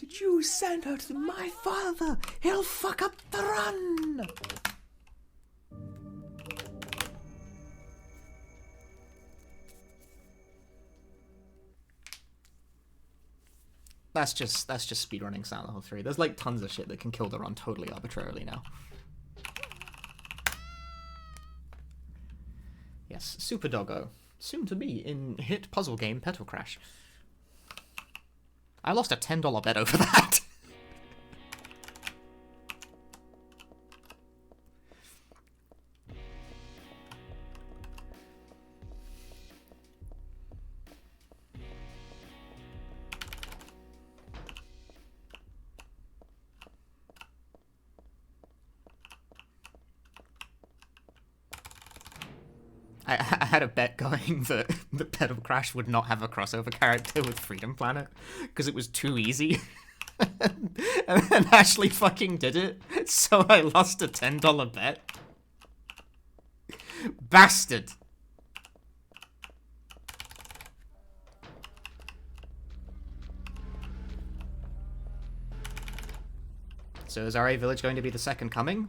Did you send her to my father? He'll fuck up the run! That's just speedrunning Silent Hill 3. There's like tons of shit that can kill the run totally arbitrarily now. Yes, Super Doggo. Soon to be in hit puzzle game Petal Crash. I lost a $10 bet over that. I had a bet going that the Petal Crash would not have a crossover character with Freedom Planet because it was too easy. And then Ashley fucking did it, so I lost a $10 bet. Bastard. So is RA Village going to be the second coming?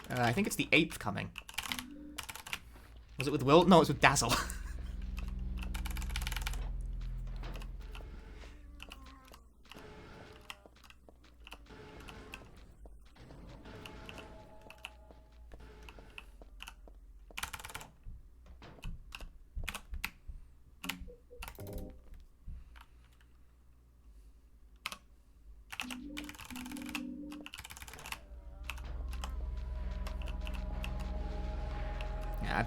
I think it's the 8th coming. Was it with Will? No, it was with Dazzle.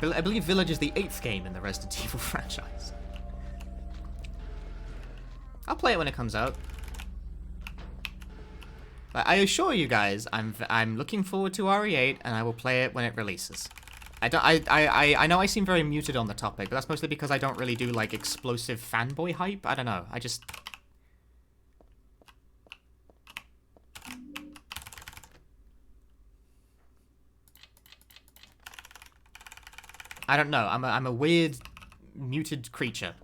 I believe Village is the 8th game in the Resident Evil franchise. I'll play it when it comes out. But I assure you guys, I'm looking forward to RE8, and I will play it when it releases. I know I seem very muted on the topic, but that's mostly because I don't really do like explosive fanboy hype. I don't know. I don't know. I'm a weird, muted creature.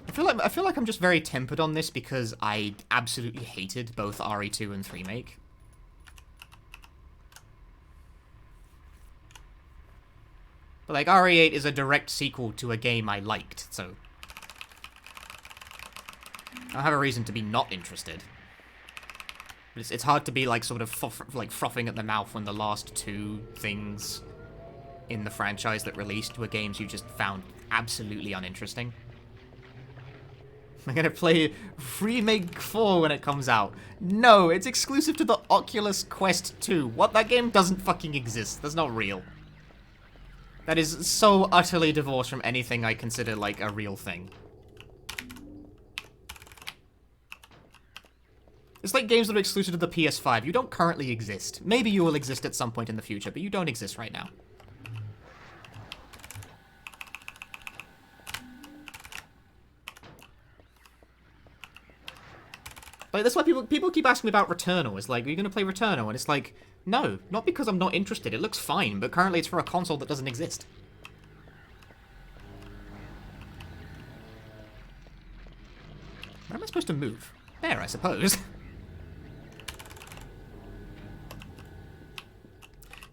I feel like I'm just very tempered on this because I absolutely hated both RE2 and 3-make. But like RE8 is a direct sequel to a game I liked, so I don't have a reason to be not interested. But it's hard to be like sort of frothing at the mouth when the last two things in the franchise that released were games you just found absolutely uninteresting. I'm gonna play Remake 4 when it comes out. No, it's exclusive to the Oculus Quest 2. What? That game doesn't fucking exist. That's not real. That is so utterly divorced from anything I consider like a real thing. It's like games that are exclusive to the PS5. You don't currently exist. Maybe you will exist at some point in the future, but you don't exist right now. Like, that's why people keep asking me about Returnal. It's like, are you going to play Returnal? And it's like, no, not because I'm not interested. It looks fine, but currently it's for a console that doesn't exist. Where am I supposed to move? There, I suppose.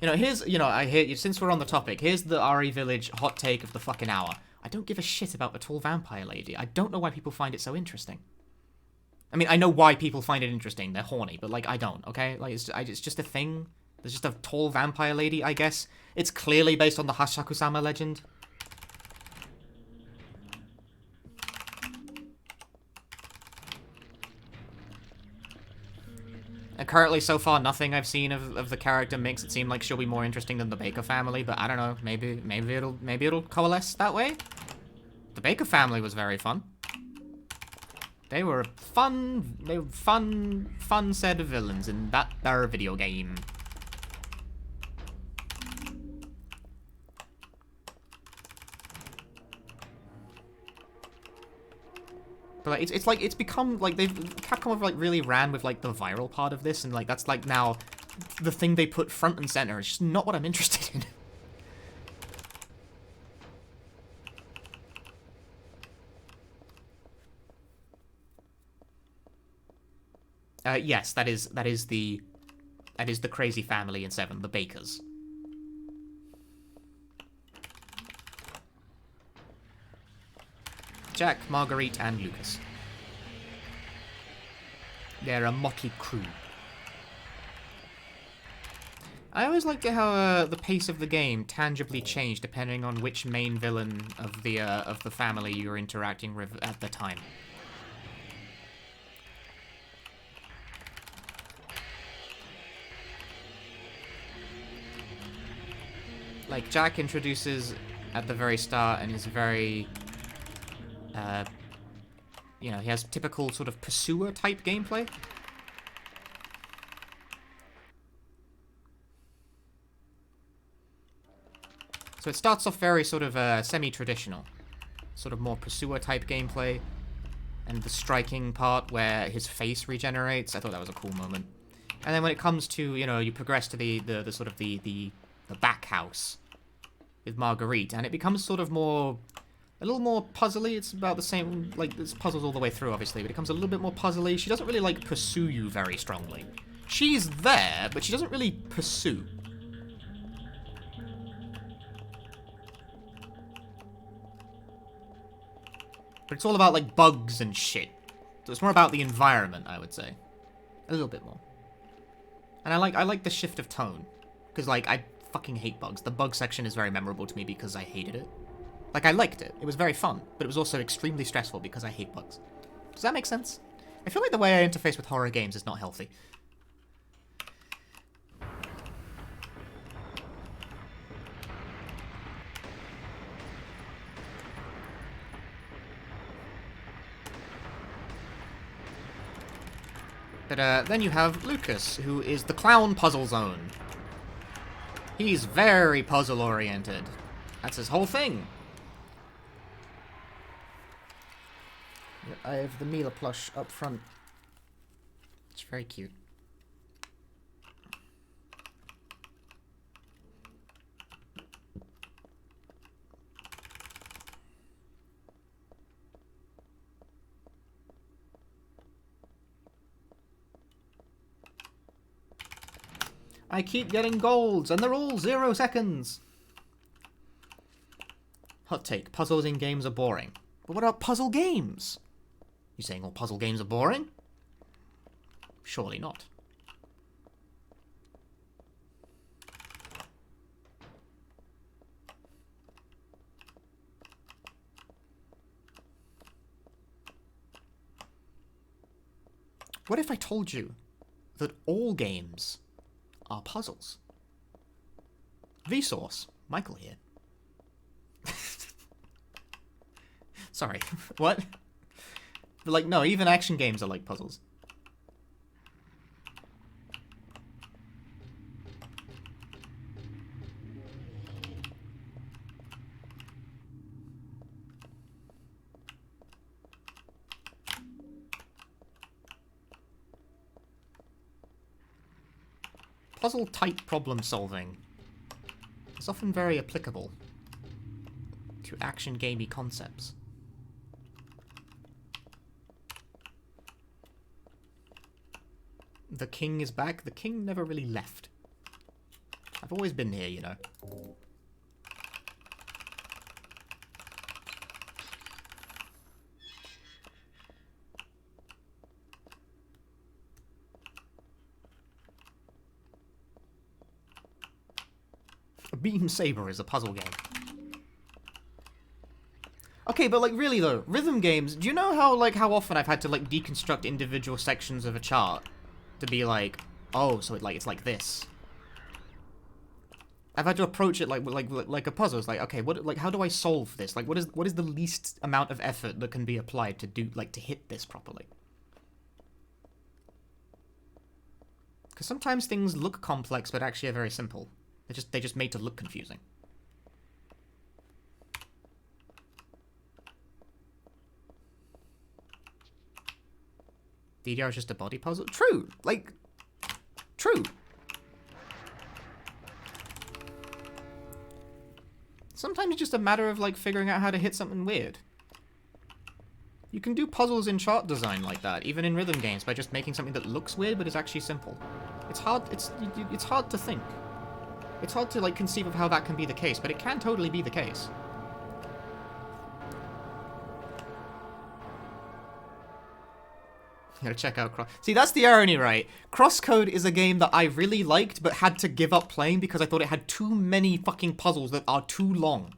You know, I hear you, since we're on the topic, here's the RE Village hot take of the fucking hour. I don't give a shit about the tall vampire lady. I don't know why people find it so interesting. I mean, I know why people find it interesting. They're horny, but, like, I don't, okay? Like, it's just a thing. There's just a tall vampire lady, I guess. It's clearly based on the Hashaku-sama legend. And currently, so far, nothing I've seen of the character makes it seem like she'll be more interesting than the Baker family, but I don't know. Maybe it'll coalesce that way. The Baker family was very fun. They were a fun set of villains in that there video game. But like, it's become like Capcom have like really ran with like the viral part of this, and like that's like now the thing they put front and center. It's just not what I'm interested in. Yes, that is the crazy family in 7, the Bakers. Jack, Marguerite, and Lucas. They're a motley crew. I always liked it how the pace of the game tangibly changed depending on which main villain of the family you were interacting with at the time. Like, Jack introduces at the very start and is very, you know, he has typical sort of pursuer-type gameplay. So it starts off very sort of semi-traditional, sort of more pursuer-type gameplay, and the striking part where his face regenerates, I thought that was a cool moment. And then when it comes to, you know, you progress to the sort of the back house with Marguerite, and it becomes sort of more, a little more puzzly. It's about the same, like, there's puzzles all the way through, obviously, but it becomes a little bit more puzzly. She doesn't really, like, pursue you very strongly. She's there, but she doesn't really pursue. But it's all about, like, bugs and shit. So it's more about the environment, I would say. A little bit more. And I like the shift of tone. Because, like, I fucking hate bugs. The bug section is very memorable to me because I hated it. Like, I liked it. It was very fun. But it was also extremely stressful because I hate bugs. Does that make sense? I feel like the way I interface with horror games is not healthy. But then you have Lucas, who is the clown puzzle zone. He's very puzzle-oriented. That's his whole thing. I have the Mila plush up front. It's very cute. I keep getting golds, and they're all 0 seconds. Hot take. Puzzles in games are boring. But what about puzzle games? You saying all puzzle games are boring? Surely not. What if I told you that all games are puzzles? Vsauce. Michael here. Sorry. What? But like, no, even action games are like puzzles. Puzzle-type problem-solving is often very applicable to action-gamey concepts. The king is back. The king never really left. I've always been here, you know. A beam saber is a puzzle game. Okay, but like really though, rhythm games, do you know how often I've had to like deconstruct individual sections of a chart to be like, oh, so it's like this. I've had to approach it like a puzzle. It's like, okay, how do I solve this? Like what is the least amount of effort that can be applied to do to hit this properly? Because sometimes things look complex but actually are very simple. They're just made to look confusing. DDR is just a body puzzle? True! Like, true! Sometimes it's just a matter of, like, figuring out how to hit something weird. You can do puzzles in chart design like that, even in rhythm games, by just making something that looks weird but is actually simple. It's hard to think. It's hard to, like, conceive of how that can be the case, but it can totally be the case. Gotta check out See, that's the irony, right? Crosscode is a game that I really liked, but had to give up playing because I thought it had too many fucking puzzles that are too long.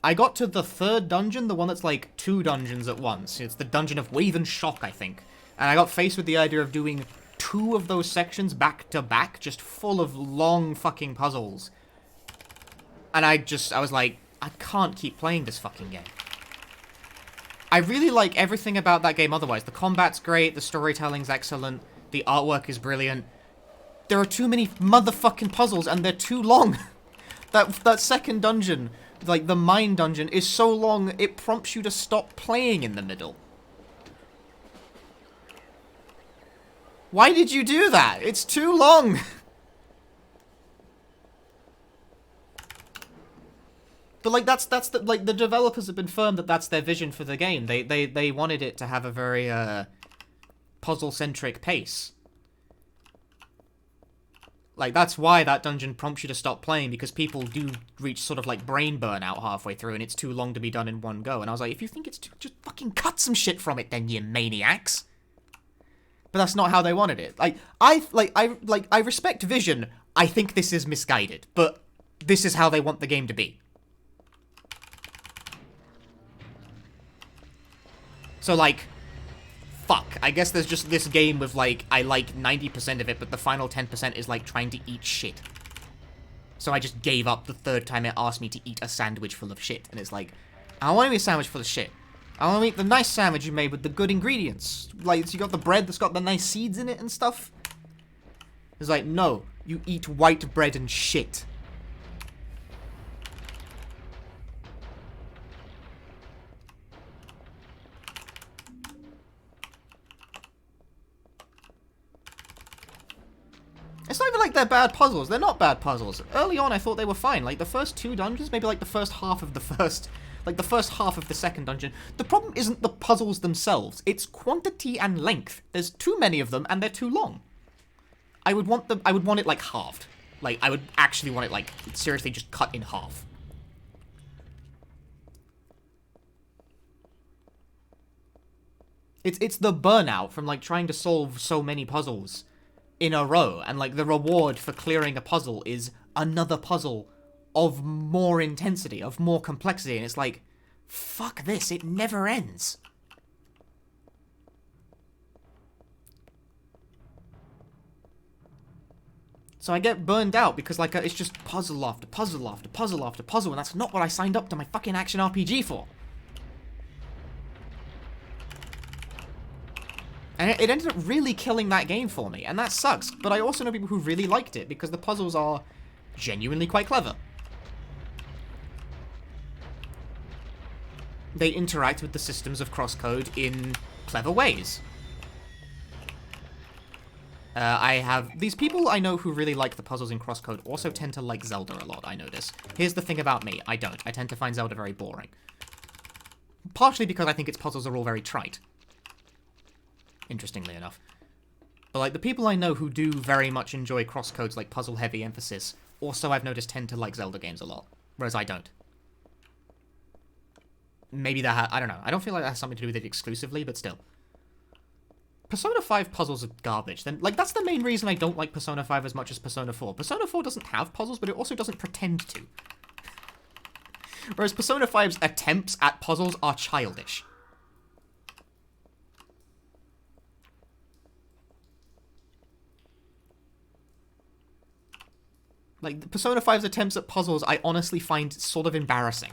I got to the third dungeon, the one that's like 2 dungeons at once. It's the dungeon of Wave and Shock, I think. And I got faced with the idea of doing 2 of those sections back to back, just full of long fucking puzzles. And I was like, I can't keep playing this fucking game. I really like everything about that game otherwise. The combat's great, the storytelling's excellent, the artwork is brilliant. There are too many motherfucking puzzles and they're too long. That second dungeon, like the mine dungeon, is so long it prompts you to stop playing in the middle. Why did you do that? It's too long. But like the developers have been firm that that's their vision for the game. They wanted it to have a very puzzle-centric pace. Like that's why that dungeon prompts you to stop playing, because people do reach sort of like brain burnout halfway through and it's too long to be done in one go. And I was like, if you think it's too, just fucking cut some shit from it then, you maniacs. But that's not how they wanted it. I respect vision. I think this is misguided, but this is how they want the game to be. So, like, fuck. I guess there's just this game with, like, I like 90% of it, but the final 10% is, like, trying to eat shit. So I just gave up the third time it asked me to eat a sandwich full of shit. And it's like, I don't want to eat a sandwich full of shit. I want to eat the nice sandwich you made with the good ingredients. Like, so you got the bread that's got the nice seeds in it and stuff. It's like, no. You eat white bread and shit. It's not even like they're bad puzzles. They're not bad puzzles. Early on, I thought they were fine. Like, the first 2 dungeons, maybe like the first half of the first... Like, the first half of the second dungeon. The problem isn't the puzzles themselves. It's quantity and length. There's too many of them, and they're too long. I would want it, like, halved. Like, I would actually want it, like, seriously just cut in half. It's the burnout from, like, trying to solve so many puzzles in a row, and like the reward for clearing a puzzle is another puzzle of more intensity, of more complexity, and it's like, fuck this, it never ends. So I get burned out because like it's just puzzle after puzzle after puzzle after puzzle, and that's not what I signed up to my fucking action RPG for. And it ended up really killing that game for me, and that sucks. But I also know people who really liked it, because the puzzles are genuinely quite clever. They interact with the systems of Crosscode in clever ways. These people I know who really like the puzzles in Crosscode also tend to like Zelda a lot, I notice. Here's the thing about me, I don't. I tend to find Zelda very boring. Partially because I think its puzzles are all very trite. Interestingly enough. But, like, the people I know who do very much enjoy Crosscode's, like, puzzle-heavy emphasis, also I've noticed tend to like Zelda games a lot, whereas I don't. Maybe that I don't know. I don't feel like that has something to do with it exclusively, but still. Persona 5 puzzles are garbage. Then, like, that's the main reason I don't like Persona 5 as much as Persona 4. Persona 4 doesn't have puzzles, but it also doesn't pretend to. Whereas Persona 5's attempts at puzzles are childish. Like, Persona 5's attempts at puzzles I honestly find sort of embarrassing.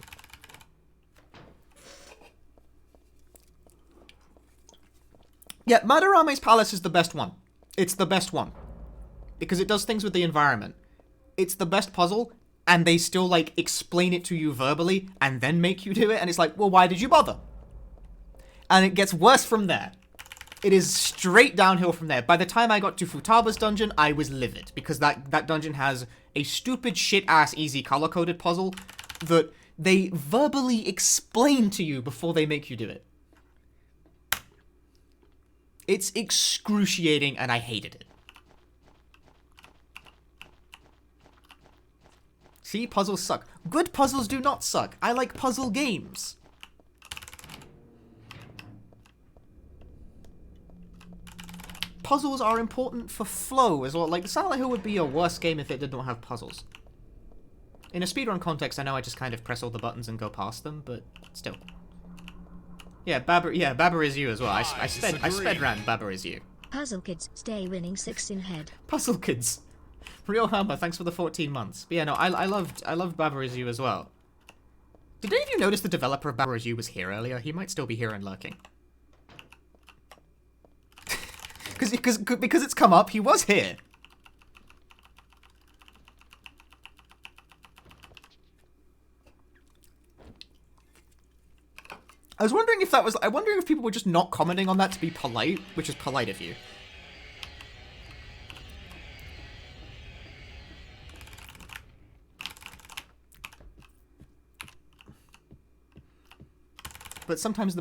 Yeah, Madarame's Palace is the best one. It's the best one. Because it does things with the environment. It's the best puzzle, and they still, like, explain it to you verbally, and then make you do it, and it's like, well, why did you bother? And it gets worse from there. It is straight downhill from there. By the time I got to Futaba's dungeon, I was livid, because that dungeon has a stupid shit-ass easy color-coded puzzle that They verbally explain to you before they make you do it. It's excruciating, and I hated it. See, puzzles suck. Good puzzles do not suck. I like puzzle games. Puzzles are important for flow as well. Like, Silent Hill would be a worse game if it did not have puzzles. In a speedrun context, I know I just kind of press all the buttons and go past them, but still. Yeah, Baba is you as well. I sped ran Baba is you. Puzzle Kids, stay winning 6 in head. Puzzle Kids. Real Hammer, thanks for the 14 months. But yeah, no, I loved Baba is you as well. Did any of you notice the developer of Baba is you was here earlier? He might still be here and lurking. Because it's come up, he was here. I was wondering if that was... I'm wondering if people were just not commenting on that to be polite, which is polite of you. But sometimes the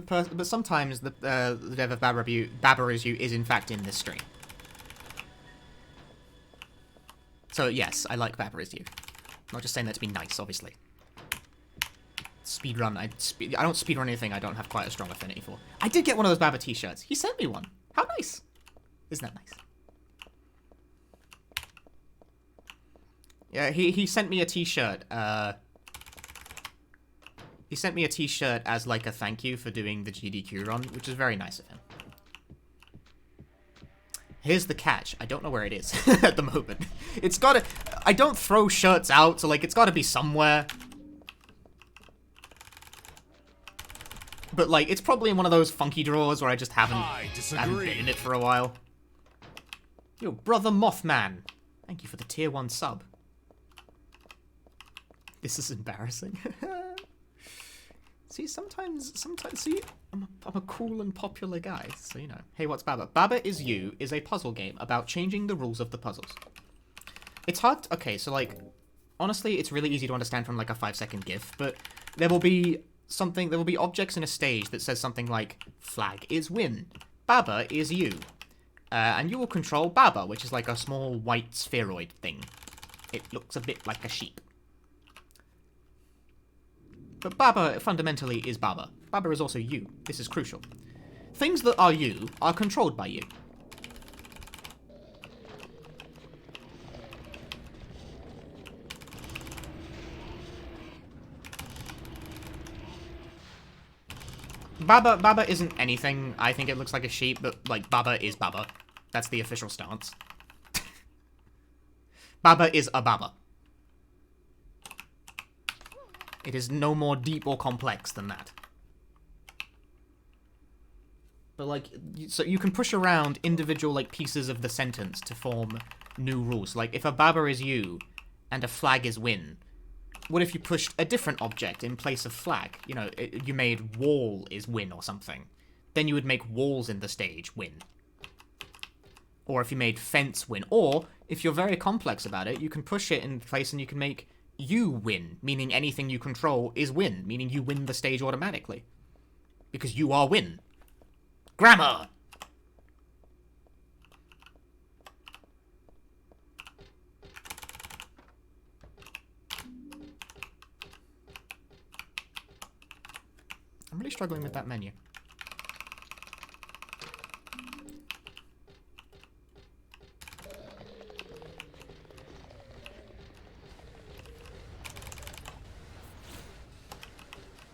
dev of Baba is you is in fact in this stream. So yes, I like Baba is you. I'm not just saying that to be nice, obviously. Speedrun, I don't speedrun anything I don't have quite a strong affinity for. I did get one of those Baba t-shirts. He sent me one. How nice. Isn't that nice? Yeah, he sent me a t-shirt. He sent me a t-shirt as like a thank you for doing the GDQ run, which is very nice of him. Here's the catch. I don't know where it is at the moment. It's gotta... I don't throw shirts out, so like it's gotta be somewhere. But like, it's probably in one of those funky drawers where I just haven't been in it for a while. Yo, brother Mothman. Thank you for the tier 1 sub. This is embarrassing. See, sometimes, see, I'm a cool and popular guy, so you know. Hey, what's Baba? Baba is you is a puzzle game about changing the rules of the puzzles. It's hard, okay, so like, honestly, it's really easy to understand from like a 5-second GIF, but there will be objects in a stage that says something like, flag is win, Baba is you, and you will control Baba, which is like a small white spheroid thing. It looks a bit like a sheep. But Baba fundamentally is Baba. Baba is also you. This is crucial. Things that are you are controlled by you. Baba isn't anything. I think it looks like a sheep, but like Baba is Baba. That's the official stance. Baba is a Baba. It is no more deep or complex than that. But like, so you can push around individual like pieces of the sentence to form new rules. Like if a Baba is you and a flag is win, what if you pushed a different object in place of flag? You know, you made wall is win or something. Then you would make walls in the stage win. Or if you made fence win. Or if you're very complex about it, you can push it in place and you can make you win, meaning anything you control is win, meaning you win the stage automatically. Because you are win. Grammar! I'm really struggling with that menu.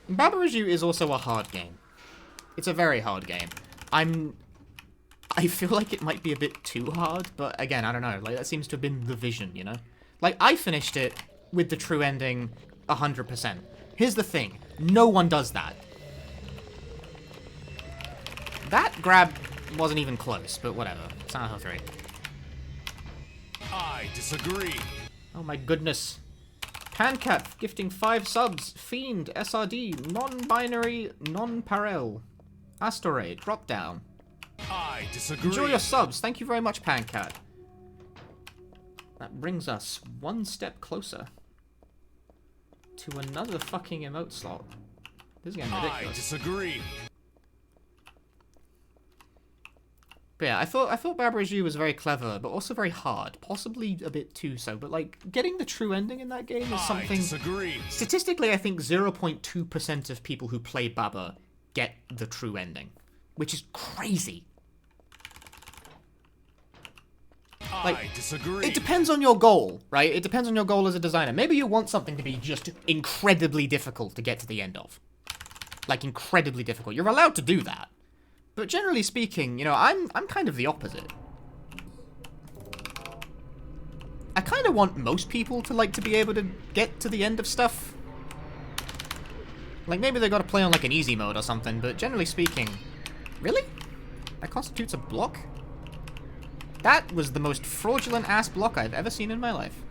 Baba is you is also a hard game. It's a very hard game. I feel like it might be a bit too hard, but again, I don't know. Like, that seems to have been the vision, you know? Like, I finished it with the true ending 100%. Here's the thing. No one does that. That grab wasn't even close, but whatever. Silent Hill 3. I disagree. Oh my goodness. Pancat gifting 5 subs. Fiend, SRD, non-binary, non-parel. Asteroid, drop down. I disagree. Enjoy your subs. Thank you very much, Pancat. That brings us one step closer to another fucking emote slot. This is getting I ridiculous. disagree. But yeah, I thought Barbara's You was very clever, but also very hard. Possibly a bit too so. But like, getting the true ending in that game is I something... disagree. Statistically, I think 0.2% of people who play Baba get the true ending. Which is crazy. I disagree. It depends on your goal, right? It depends on your goal as a designer. Maybe you want something to be just incredibly difficult to get to the end of. Like, incredibly difficult. You're allowed to do that. But generally speaking, you know, I'm kind of the opposite. I kind of want most people to, like, to be able to get to the end of stuff. Like, maybe they gotta play on, like, an easy mode or something, but generally speaking... Really? That constitutes a block? That was the most fraudulent-ass block I've ever seen in my life.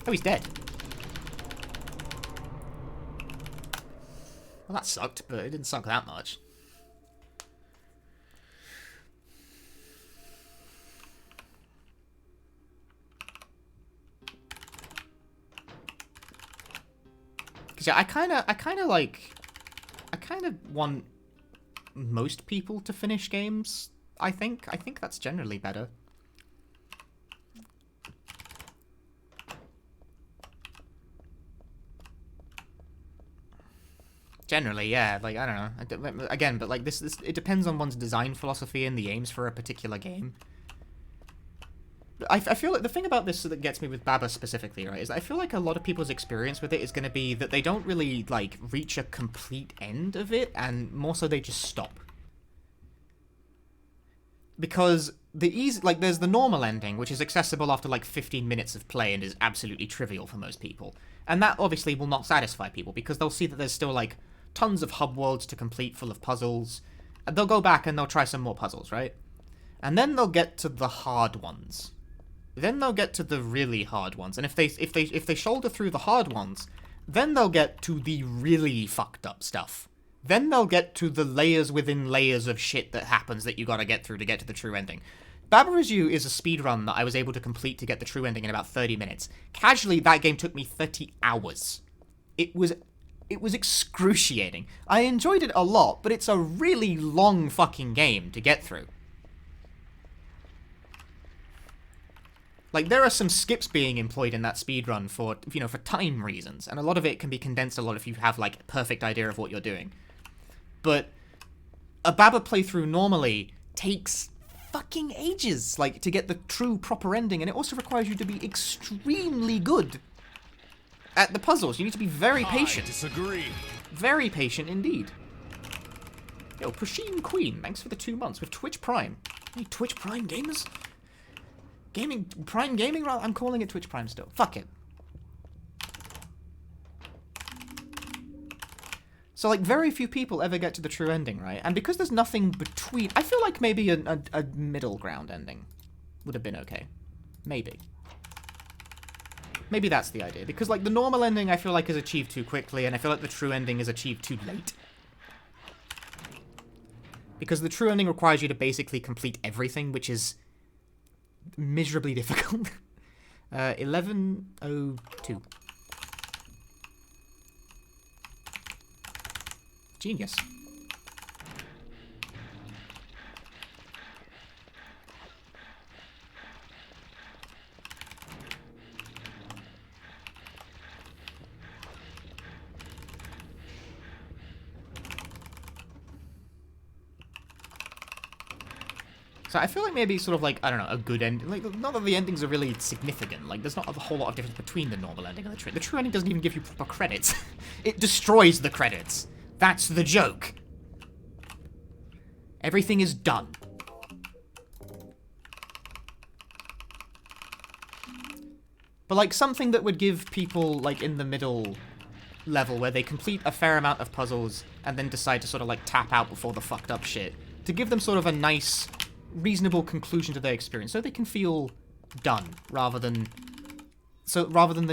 Oh, he's dead. Well, that sucked, but it didn't suck that much. Cause yeah, I kind of want most people to finish games. I think that's generally better. Generally, yeah. Like, I don't know. Again, but like this, it depends on one's design philosophy and the aims for a particular game. I feel like the thing about this that gets me with Baba specifically, right, is that I feel like a lot of people's experience with it is going to be that they don't really, like, reach a complete end of it, and more so they just stop. Because there's the normal ending, which is accessible after, like, 15 minutes of play and is absolutely trivial for most people. And that obviously will not satisfy people, because they'll see that there's still, like, tons of hub worlds to complete full of puzzles, and they'll go back and they'll try some more puzzles, right? And then they'll get to the hard ones. Then they'll get to the really hard ones, and if they shoulder through the hard ones, then they'll get to the really fucked up stuff. Then they'll get to the layers within layers of shit that happens that you gotta get through to get to the true ending. Baba Is You is a speedrun that I was able to complete to get the true ending in about 30 minutes. Casually, that game took me 30 hours. It was excruciating. I enjoyed it a lot, but it's a really long fucking game to get through. Like, there are some skips being employed in that speedrun for, you know, for time reasons, and a lot of it can be condensed a lot if you have, like, a perfect idea of what you're doing. But a Baba playthrough normally takes fucking ages, like, to get the true proper ending, and it also requires you to be extremely good at the puzzles. You need to be very patient. I disagree. Very patient indeed. Yo, Prasheen Queen, thanks for the 2 months with Twitch Prime. Any Twitch Prime gamers? Prime Gaming? I'm calling it Twitch Prime still. Fuck it. So, like, very few people ever get to the true ending, right? And because there's nothing between... I feel like maybe a middle ground ending would have been okay. Maybe. Maybe that's the idea. Because, like, the normal ending I feel like is achieved too quickly, and I feel like the true ending is achieved too late. Because the true ending requires you to basically complete everything, which is... miserably difficult. 11:02. Genius. So I feel like maybe sort of like, I don't know, a good ending. Like, not that the endings are really significant. Like, there's not a whole lot of difference between the normal ending and the true. The true ending doesn't even give you proper credits. It destroys the credits. That's the joke. Everything is done. But, like, something that would give people, like, in the middle level, where they complete a fair amount of puzzles and then decide to sort of, like, tap out before the fucked up shit. To give them sort of a nice... reasonable conclusion to their experience, so they can feel done, rather than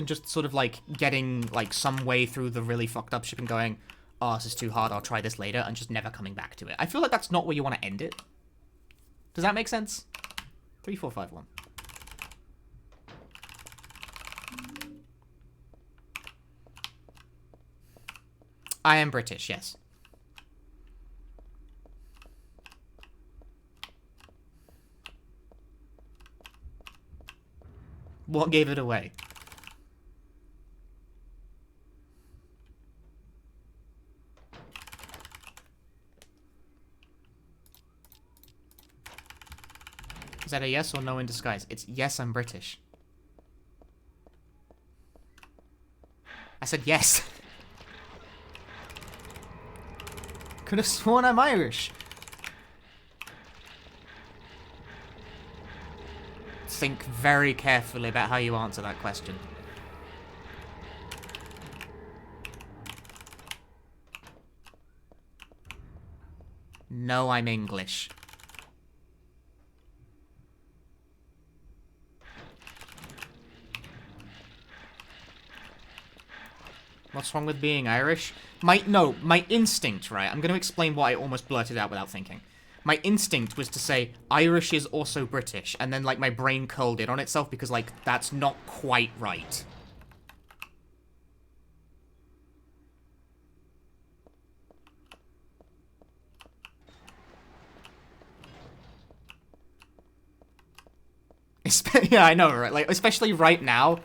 just sort of like getting like some way through the really fucked up shit and going, oh, this is too hard, I'll try this later, and just never coming back to it. I feel like that's not where you want to end it. Does that make sense? 3, 4, 5, 1. I am British, yes. What gave it away? Is that a yes or no in disguise? It's yes, I'm British. I said yes. Could have sworn I'm Irish. Think very carefully about how you answer that question. No, I'm English. What's wrong with being Irish? My instinct, right? I'm going to explain why I almost blurted out without thinking. My instinct was to say, Irish is also British, and then, like, my brain curled in on itself because, like, that's not quite right. Yeah, I know, right? Like, especially right now.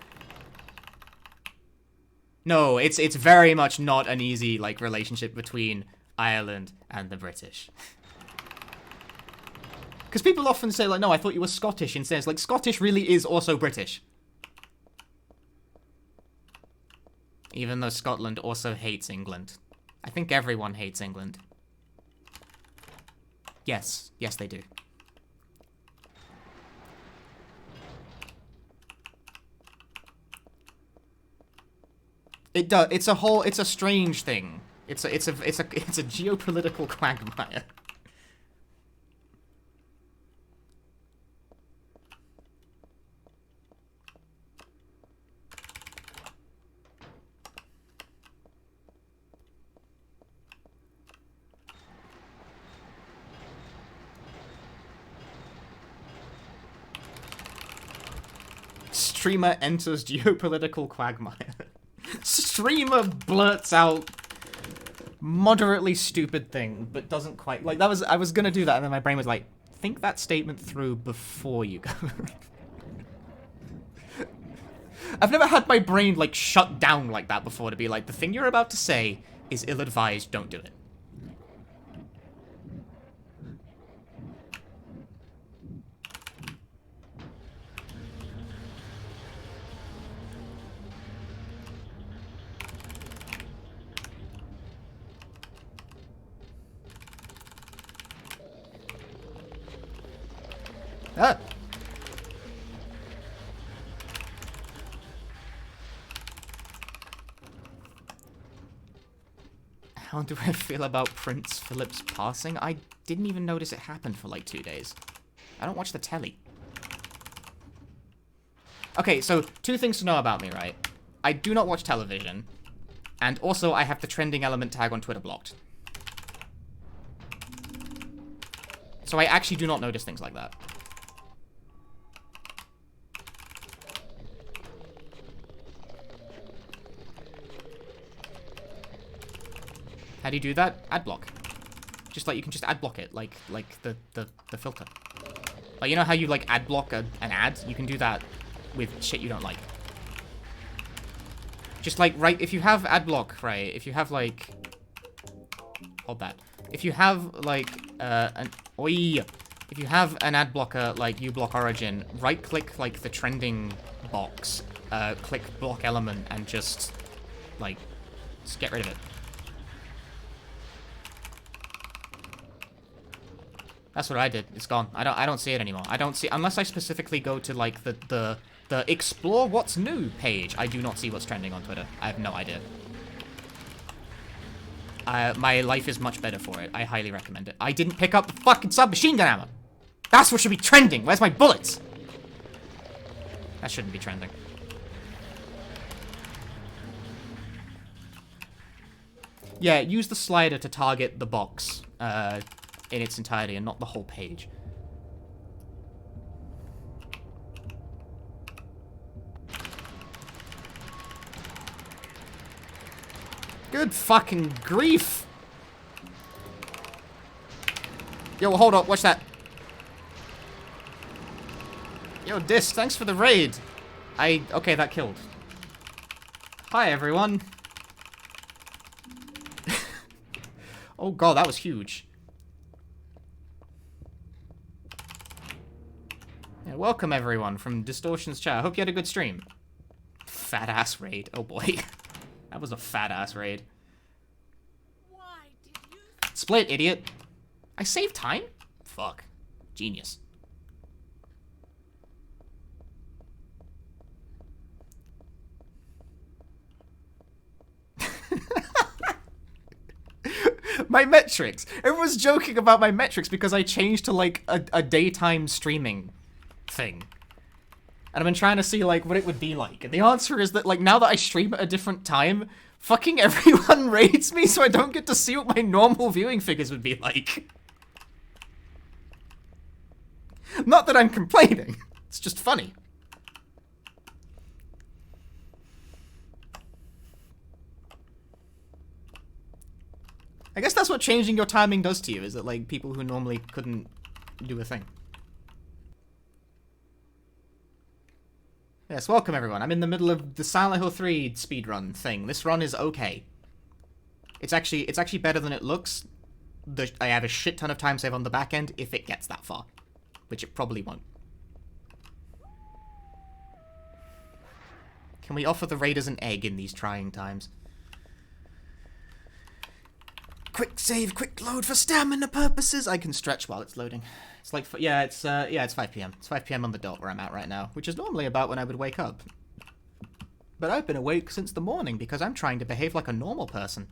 No, it's very much not an easy, like, relationship between Ireland and the British. Because people often say, like, no, I thought you were Scottish instead. It's like, Scottish really is also British. Even though Scotland also hates England. I think everyone hates England. Yes. Yes, they do. It does. It's a strange thing. It's a geopolitical quagmire. Streamer enters geopolitical quagmire. Streamer blurts out moderately stupid thing, but doesn't quite like I was gonna do that, and then my brain was like, think that statement through before you go. I've never had my brain like shut down like that before to be like, the thing you're about to say is ill-advised, don't do it. Ah. How do I feel about Prince Philip's passing? I didn't even notice it happened for like 2 days. I don't watch the telly. Okay, so 2 things to know about me, right? I do not watch television, and also I have the trending element tag on Twitter blocked. So I actually do not notice things like that. How do you do that? Ad block. Just like you can just ad block it, like the filter. Like, you know how you like ad block an ad? You can do that with shit you don't like. Just like right, if you have ad block, right? If you have like, hold that. If you have like if you have an ad blocker like uBlock Origin, right click like the trending box, click block element, and just get rid of it. That's what I did. It's gone. I don't see it anymore. I don't see, unless I specifically go to like the explore what's new page. I do not see what's trending on Twitter. I have no idea. My life is much better for it. I highly recommend it. I didn't pick up the fucking submachine gun ammo. That's what should be trending. Where's my bullets? That shouldn't be trending. Yeah, use the slider to target the box in its entirety and not the whole page. Good fucking grief. Yo, hold up. Watch that. Yo, Dis, thanks for the raid. Okay, that killed. Hi, everyone. Oh god, that was huge. Yeah, welcome, everyone, from Distortion's chat. I hope you had a good stream. Fat-ass raid. Oh boy. That was a fat-ass raid. Why did you... Split, idiot. I saved time? Fuck. Genius. My metrics. Everyone's joking about my metrics because I changed to, like, a daytime streaming thing. And I've been trying to see, like, what it would be like. And the answer is that, like, now that I stream at a different time, fucking everyone raids me, so I don't get to see what my normal viewing figures would be like. Not that I'm complaining. It's just funny. I guess that's what changing your timing does to you, is that, like, people who normally couldn't do a thing. Yes, welcome everyone. I'm in the middle of the Silent Hill 3 speedrun thing. This run is okay. It's actually better than it looks. I have a shit ton of time save on the back end if it gets that far. Which it probably won't. Can we offer the raiders an egg in these trying times? Quick save, quick load for stamina purposes. I can stretch while it's loading. It's like, yeah, it's 5 p.m. It's 5 p.m. on the dot where I'm at right now, which is normally about when I would wake up. But I've been awake since the morning because I'm trying to behave like a normal person.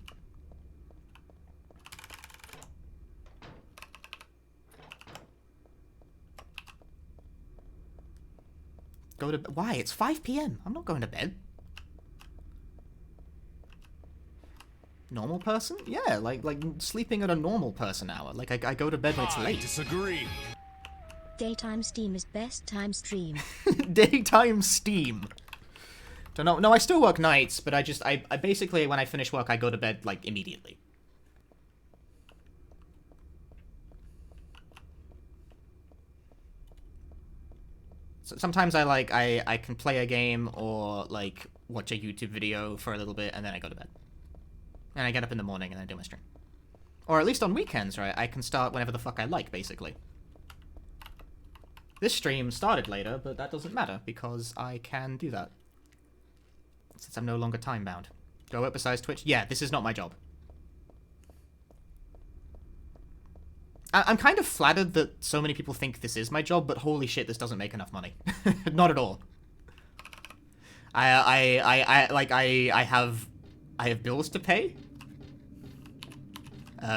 Go to bed. Why? It's 5 p.m. I'm not going to bed. Normal person? Yeah, like sleeping at a normal person hour. Like I go to bed when it's late. I disagree. Daytime Steam is best time stream. Daytime Steam. Don't know. No, I still work nights, but I basically, when I finish work, I go to bed, like, immediately. So sometimes I can play a game or, like, watch a YouTube video for a little bit, and then I go to bed. And I get up in the morning and I do my stream. Or at least on weekends, right? I can start whenever the fuck I like, basically. This stream started later, but that doesn't matter, because I can do that. Since I'm no longer time-bound. Do I work besides Twitch? Yeah, this is not my job. I'm kind of flattered that so many people think this is my job, but holy shit, this doesn't make enough money. Not at all. I have bills to pay.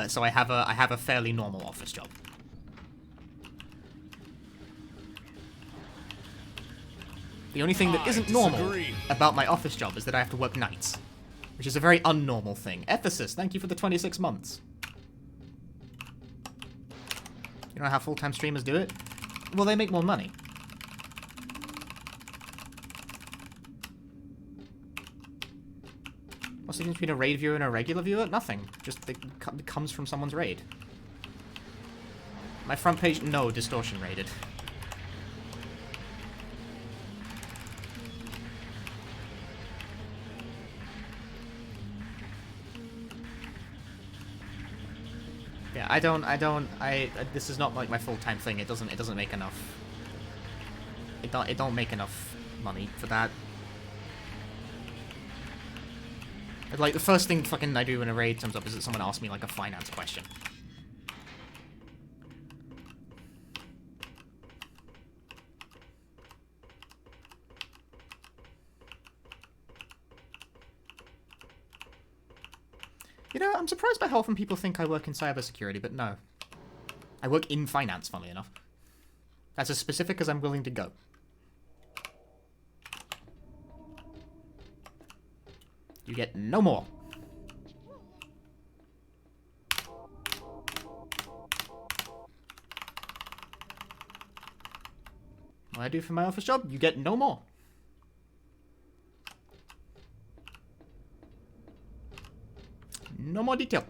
So I have a fairly normal office job. The only thing that isn't normal about my office job is that I have to work nights, which is a very unnormal thing. Ethicist, thank you for the 26 months. You know how full-time streamers do it? Well, they make more money. What's the difference between a raid viewer and a regular viewer? Nothing. Just it comes from someone's raid. My front page, no, Distortion raided. Yeah, this is not like my full-time thing. It doesn't make enough. It don't make enough money for that. Like, the first thing fucking I do when a raid comes up is that someone asks me, like, a finance question. You know, I'm surprised by how often people think I work in cybersecurity, but no. I work in finance, funnily enough. That's as specific as I'm willing to go. You get no more. What I do for my office job, you get no more. No more detail.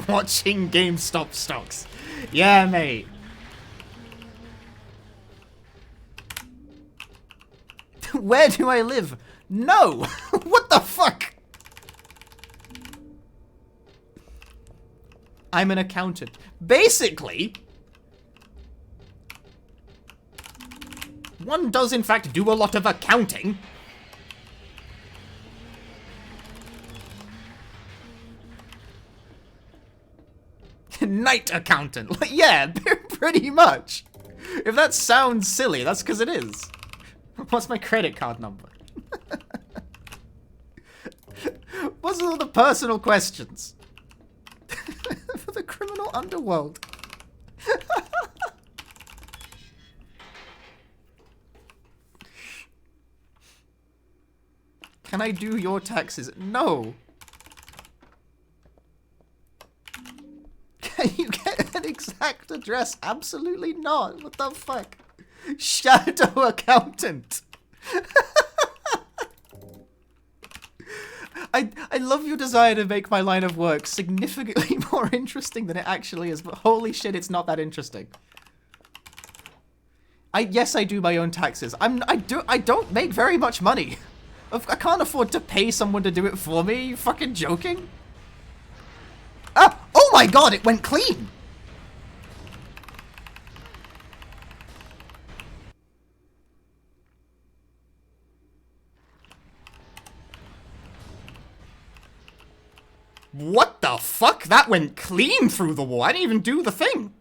Watching GameStop stocks. Yeah, mate. Where do I live? No! What the fuck? I'm an accountant. Basically, one does in fact do a lot of accounting. Night accountant. Like, yeah, pretty much. If that sounds silly, that's because it is. What's my credit card number? What's all the personal questions? For the criminal underworld. Can I do your taxes? No. Can you get an exact address? Absolutely not. What the fuck? Shadow accountant. I love your desire to make my line of work significantly more interesting than it actually is, but holy shit, it's not that interesting. Yes, I do my own taxes. I don't make very much money. I can't afford to pay someone to do it for me. You fucking joking? Ah! Oh my god, it went clean! What the fuck? That went clean through the wall. I didn't even do the thing.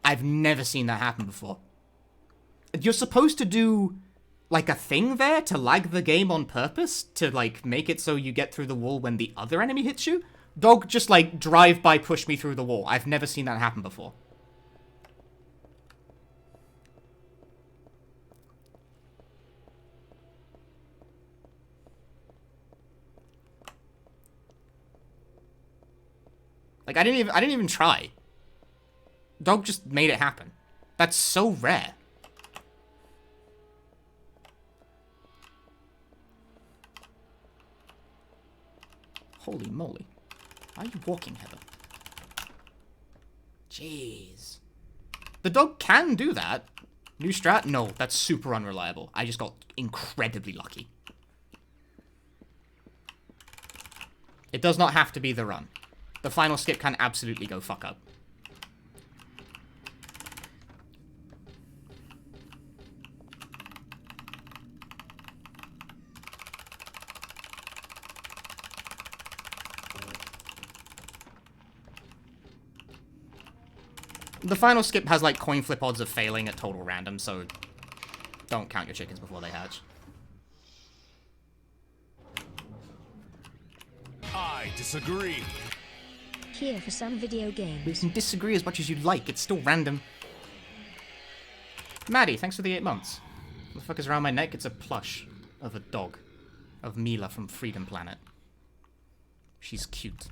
I've never seen that happen before. You're supposed to do, like, a thing there to lag the game on purpose? To, like, make it so you get through the wall when the other enemy hits you? Dog just, like, drive-by push me through the wall. I've never seen that happen before. Like, I didn't even try. Dog just made it happen. That's so rare. Holy moly. Why are you walking, Heather? Jeez. The dog can do that. New strat? No, that's super unreliable. I just got incredibly lucky. It does not have to be the run. The final skip can absolutely go fuck up. The final skip has, like, coin flip odds of failing at total random, so don't count your chickens before they hatch. I disagree. Here for some video games. You can disagree as much as you'd like, it's still random. Maddie, thanks for the 8 months. What the fuck is around my neck? It's a plush of a dog. Of Mila from Freedom Planet. She's cute.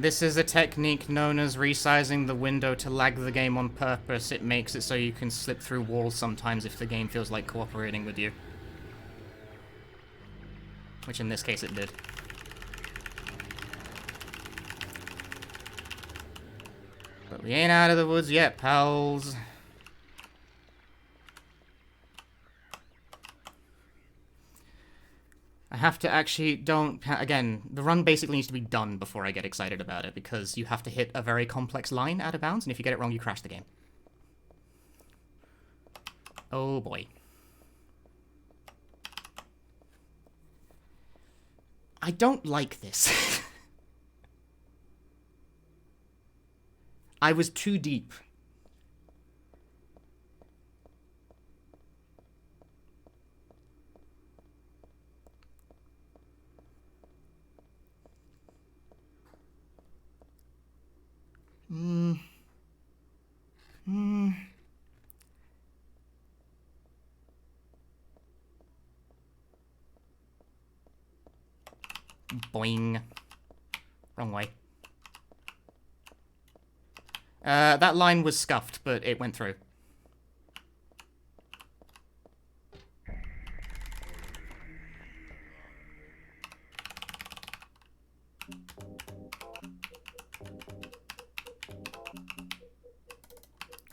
This is a technique known as resizing the window to lag the game on purpose. It makes it so you can slip through walls sometimes if the game feels like cooperating with you. Which in this case it did. But we ain't out of the woods yet, pals. I have to actually again, the run basically needs to be done before I get excited about it, because you have to hit a very complex line out of bounds, and if you get it wrong, you crash the game. Oh boy. I don't like this. I was too deep. Boing. Wrong way. That line was scuffed, but it went through.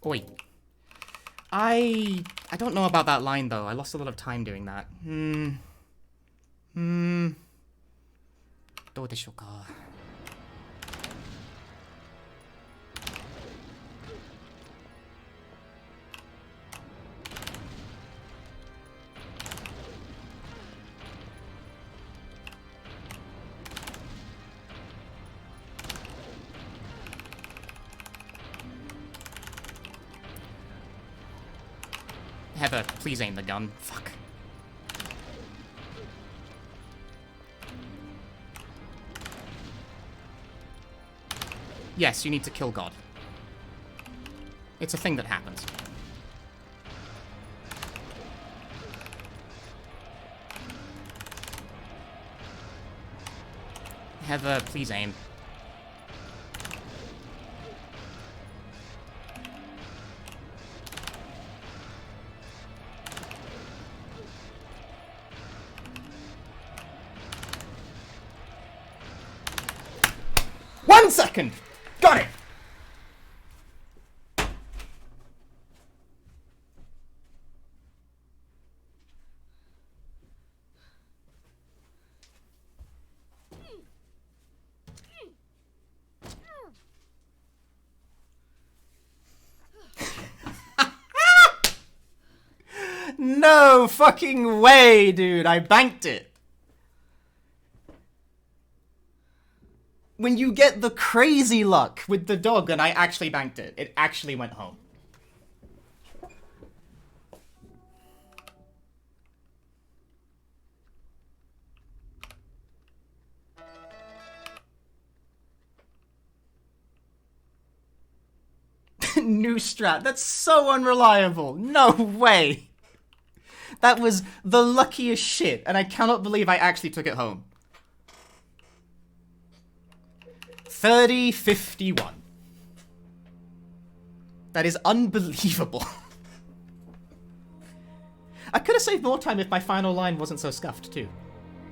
Oi. I don't know about that line, though. I lost a lot of time doing that. どうでしょうか。Heather, please aim the gun. Fuck. Yes, you need to kill God. It's a thing that happens. Heather, please aim. One second! Got it! No fucking way, dude. I banked it. When you get the crazy luck with the dog, and I actually banked it. It actually went home. New strat. That's so unreliable. No way. That was the luckiest shit, and I cannot believe I actually took it home. 30-51. That is unbelievable. I could have saved more time if my final line wasn't so scuffed too.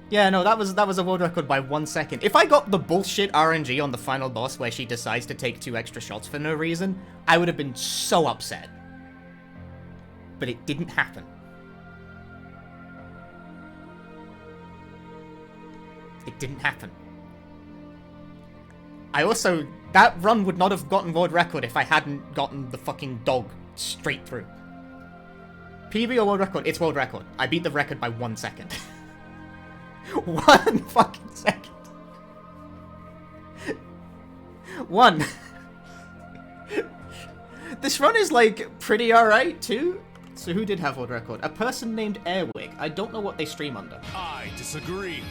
Yeah, no, that was a world record by 1 second. If I got the bullshit RNG on the final boss where she decides to take 2 extra shots for no reason, I would have been so upset. But it didn't happen. It didn't happen. I also... That run would not have gotten world record if I hadn't gotten the fucking dog straight through. PB or world record? It's world record. I beat the record by 1 second. 1 fucking second. 1. This run is, like, pretty alright, too. So who did have world record? A person named Airwig. I don't know what they stream under. I disagree.